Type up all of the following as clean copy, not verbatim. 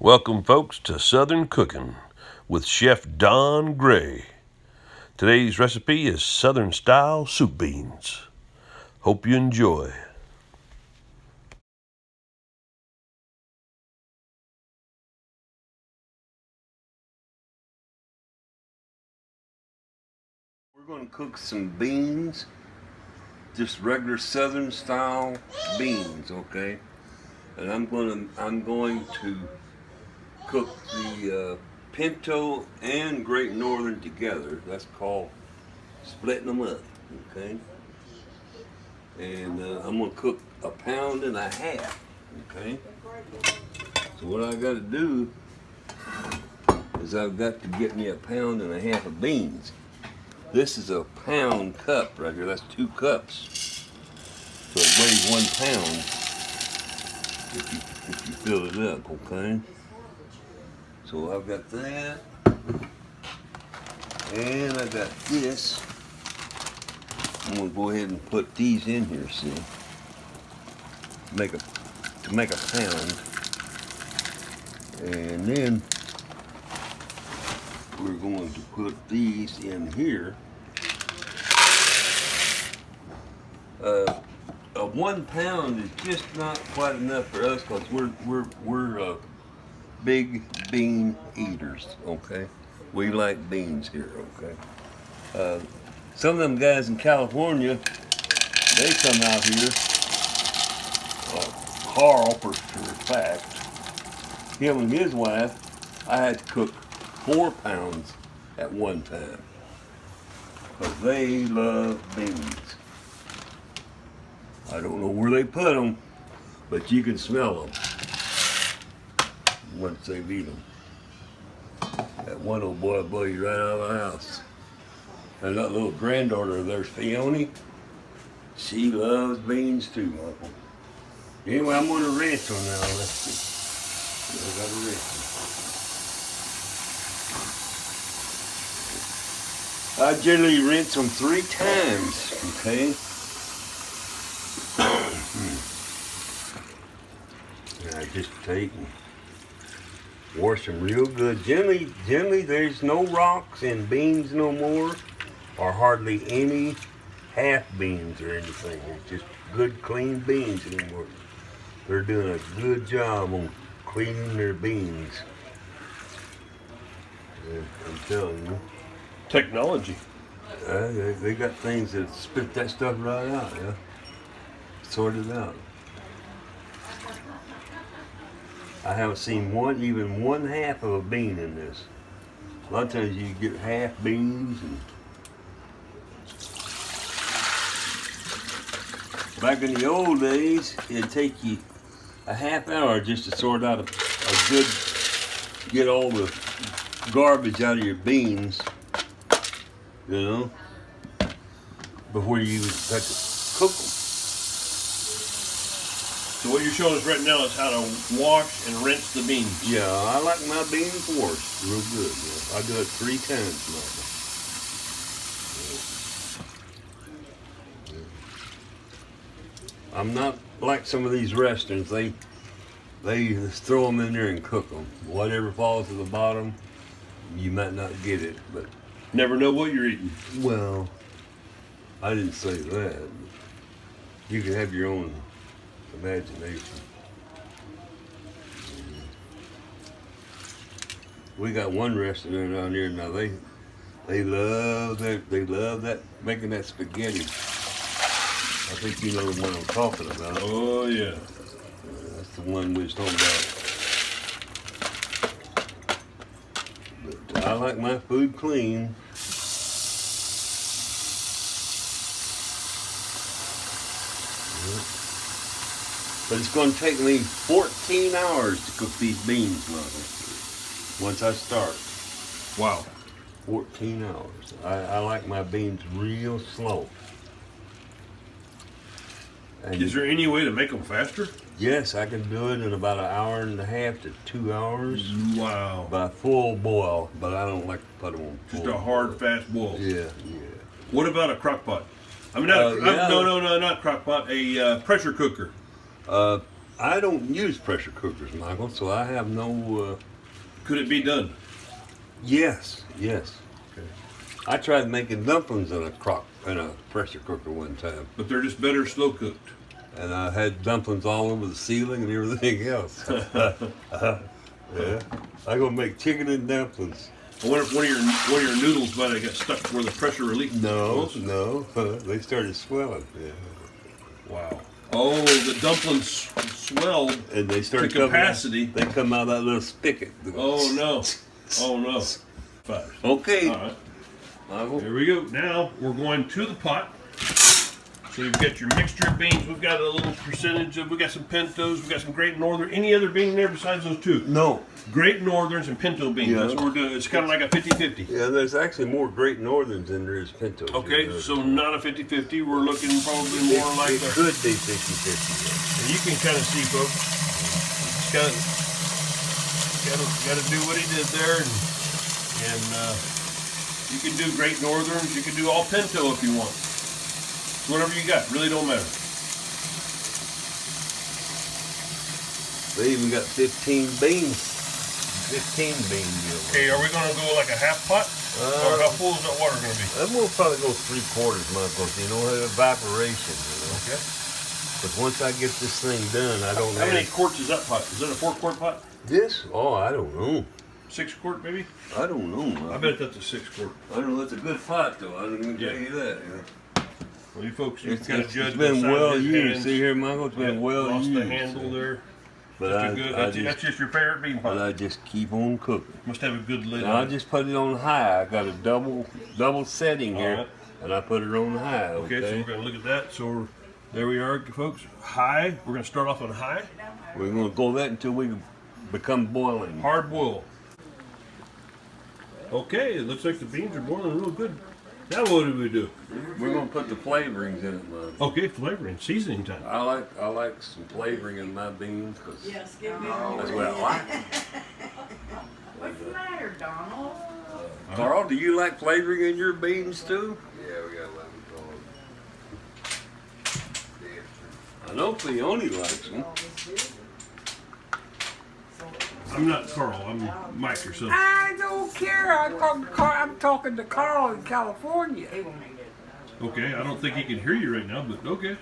Welcome, folks, to Southern Cooking with Chef Don Gray. Today's recipe is Southern-style soup beans. Hope you enjoy. We're going to cook some beans, just regular Southern-style beans, okay? And I'm going to cook the Pinto and Great Northern together. That's called splitting them up, okay? And I'm gonna cook 1.5 pounds, okay? So what I gotta do is I've got to get me 1.5 pounds of beans. This is a pound cup right here, that's 2 cups. So it weighs 1 pound if you fill it up, okay? So I've got that, and I got this. I'm gonna go ahead and put these in here, see, to make a pound, and then we're going to put these in here. A 1 pound is just not quite enough for us because we're big bean eaters, okay? We like beans here, okay? Some of them guys in California, they come out here, Carl for fact, him and his wife, I had to cook 4 pounds at one time because they love beans. I don't know where they put them, but you can smell them once they eat them. That one old boy will blow you right out of the house. And that little granddaughter of theirs, Fiona, she loves beans too, Michael. Anyway, I'm going to rinse them now. Let's see. I got to rinse them. I generally rinse them 3 times, okay? And I just take and wash them real good. Generally, there's no rocks in beans no more, or hardly any half beans or anything. It's just good, clean beans anymore. They're doing a good job on cleaning their beans. I'm telling you. Technology. They got things that spit that stuff right out, yeah. Sort it out. I haven't seen even one half of a bean in this. A lot of times you get half beans. And back in the old days, it'd take you a half hour just to sort out a good, get all the garbage out of your beans, you know, before you even start to cook them. So what you're showing us right now is how to wash and rinse the beans. Yeah, I like my beans washed real good. Yeah. I do it 3 times now. Yeah. I'm not like some of these restaurants. They just throw them in there and cook them. Whatever falls to the bottom, you might not get it. But never know what you're eating. Well, I didn't say that. You can have your own imagination. We got one restaurant down here now. They love that making that spaghetti. I think you know the one I'm talking about. Oh yeah. That's the one we was talking about. But I like my food clean. But it's going to take me 14 hours to cook these beans, Mother, once I start. Wow. 14 hours. I like my beans real slow. And is there any way to make them faster? Yes, I can do it in about 1.5 hours to 2 hours. Wow. By full boil, but I don't like to put them on full just a hard, fast boil. Yeah. What about a crock pot? I mean, not not crock pot, a pressure cooker. I don't use pressure cookers, Michael, so I have no. Could it be done? Yes, yes. Okay. I tried making dumplings in a pressure cooker one time, But they're just better slow cooked. and I had dumplings all over the ceiling and everything else. Yeah, I gonna make chicken and dumplings. I wonder if one of your noodles might have got stuck where the pressure relief. No, was. no, they started swelling. Yeah. Wow. Oh, the dumplings swelled And they started to capacity. They come out of that little spigot. Oh no. Oh no. 5. Okay. All right. Michael. Here we go. Now we're going to the pot. So you've got your mixture of beans. We've got a little percentage of. We got some pintos. We got some Great Northern. Any other bean there besides those two? No. Great Northerns and pinto beans. Yeah. That's what we're doing. It's kind of like a 50-50. Yeah, there's actually more Great Northerns than there is Pintos. Okay, so not a 50-50. We're looking probably more like it the. could be 50-50. And you can kind of see, folks. It's got to do what he did there, and you can do Great Northerns. You can do all pinto if you want. Whatever you got, really don't matter. They even got 15 beans. 15 bean meal. Okay, are we going to go like a half pot? Or how full is that water going to be? I'm gonna probably go 3/4, Michael. You know, evaporation. You know. Okay. But once I get this thing done, I don't know. How many quarts is that pot? Is that a 4-quart pot? This? Oh, I don't know. 6-quart maybe? I don't know. Michael. I bet that's a 6-quart. I don't know. That's a good pot, though. I don't even tell you that. You know. Well, you folks, you've It's got to judge. it's been the size well of his used. hands. See here, Michael. It's been well Lost used. the handle there. But That's just your favorite bean pot. But I just keep on cooking. Must have a good lid. Now I on it. just put it on high. I got a double setting here, Alright. and I put it on high. Okay, so we're going to look at that. So there we are, folks. High. We're going to start off on high. We're gonna go that until we become boiling. Hard boil. Okay, it looks like the beans are boiling real good. Now what do we do? We're gonna put the flavorings in it, man. Okay, flavoring, seasoning time. I like some flavoring in my beans because Yes, give me that's what I like. What's the matter, Donald? Carl, do you like flavoring in your beans too? Yeah, we got lemon Carl. I know Leone likes them. I'm not Carl, I'm Mike or something. I don't care. I'm talking to Carl in California. Okay, I don't think he can hear you right now, but okay.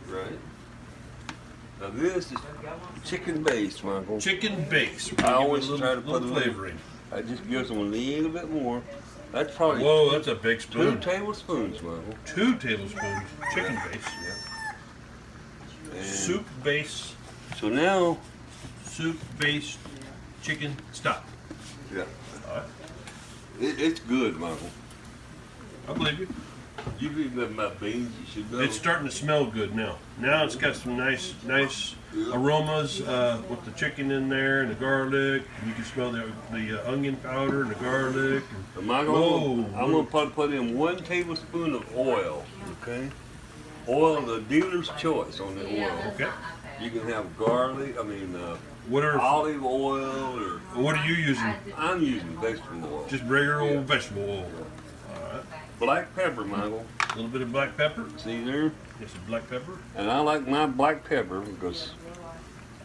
Right. Now this is chicken based, Michael. Chicken base. I always Give it try to put a little flavoring. I just gives them a little bit more. That's probably Whoa, that's a big 2 spoon. tablespoons, Michael. 2 tablespoons chicken base. And Soup base, So now, soup base chicken stock. yeah, All right. it's good, Michael. I believe you. You've eaten nothing about beans, you should know. It's starting to smell good now. Now it's got some nice aromas with the chicken in there and the garlic. You can smell the onion powder and the garlic. Michael, Whoa. I'm gonna put in 1 tablespoon of oil. Okay. Oil, the dealer's choice on the oil. Okay. You can have garlic. What Olive oil, or are you using? I'm using vegetable oil. Just regular old vegetable oil. Black pepper, Michael. A little bit of black pepper. See there? Yes, some black pepper. And I like my black pepper because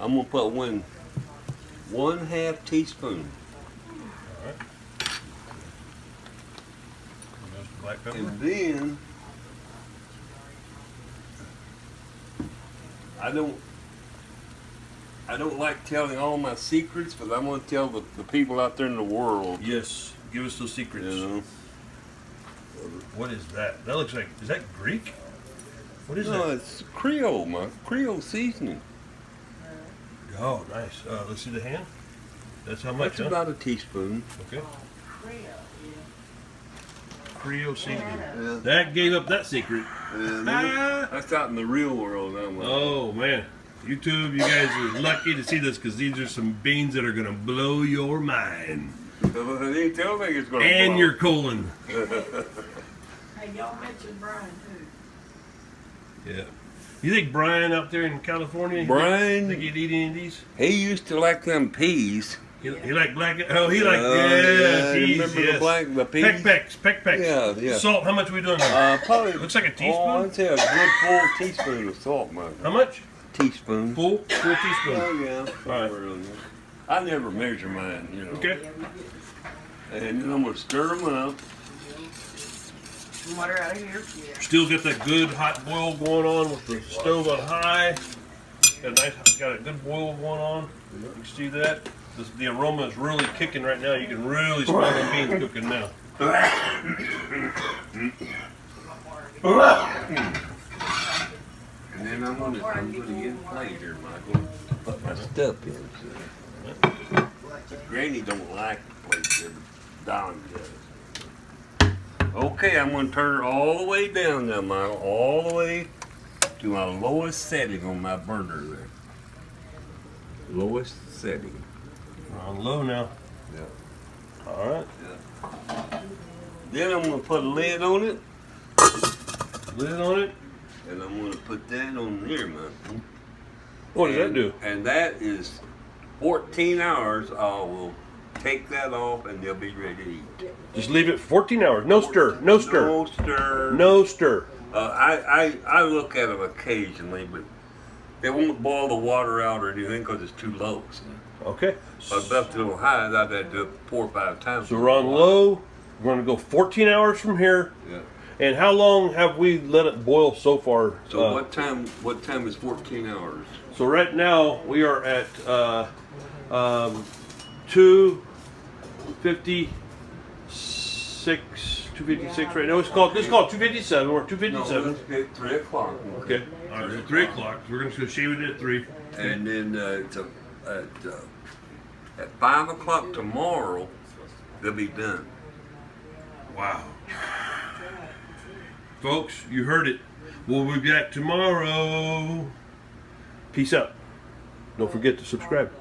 I'm gonna put 1/2 teaspoon. All right. And there's the black pepper. And then I don't like telling all my secrets, but I'm gonna tell the people out there in the world. Yes. Give us those secrets. You know. What is that? That looks like, is that Greek? What is No, that? it's Creole, Creole seasoning. Oh, nice. Let's see the hand. That's how much, That's about a teaspoon. Okay. Creole, Creole seasoning. Yeah. That gave up that secret. Ah. That's out in the real world now. Oh, man. YouTube, you guys are lucky to see this because these are some beans that are going to blow your mind. They tell me it's going to And blow. your colon. yeah. Hey, y'all mentioned Brian too. Yeah. You think Brian out there in California, Brian, think he'd eat any of these? he used to like them peas. He like black, oh, he like, yeah, peas, remember yes. the peas? Peck pecks. Yeah, yeah. Salt, how much are we doing now? Probably. Looks like a teaspoon. Oh, I'd say a good full teaspoon of salt, man. How much? Teaspoon. Full teaspoon. Oh, yeah. All right. I never measure mine, you know. Okay. And then I'm going to stir them up. Water out of here. Yeah. Still got that good hot boil going on with the stove on high. Got a good boil going on. You can see that. The aroma is really kicking right now. You can really smell the beans cooking now. And then I'm gonna get plate here, Michael. Put my stuff in. So. Granny don't like the plate there, but Don does. Okay, I'm gonna turn it all the way down now, Michael. All the way to my lowest setting on my burner there. Lowest setting. We're on low now. Yeah. All right. Then I'm gonna put a lid on it. Lid on it. And I'm gonna put that on there, man. What does that do? And that is 14 hours. I will take that off and they'll be ready to eat. Just leave it 14 hours. No stir. No stir. No stir. No stir. I look at them occasionally, but they won't boil the water out or anything because it's too low. So. Okay. But if it's too high, I'd have to do it 4 or 5 times. So we're on low. We're going to go 14 hours from here. Yeah. And how long have we let it boil so far? So what time is 14 hours? So right now we are at 256 right now. It's called 257. We're at 257. No, it's 3 o'clock. Okay. All right. At 3 o'clock. So we're going to shave it at 3. And then at 5 o'clock tomorrow, they'll be done. Wow. Folks, you heard it. We'll be back tomorrow. Peace out. Don't forget to subscribe.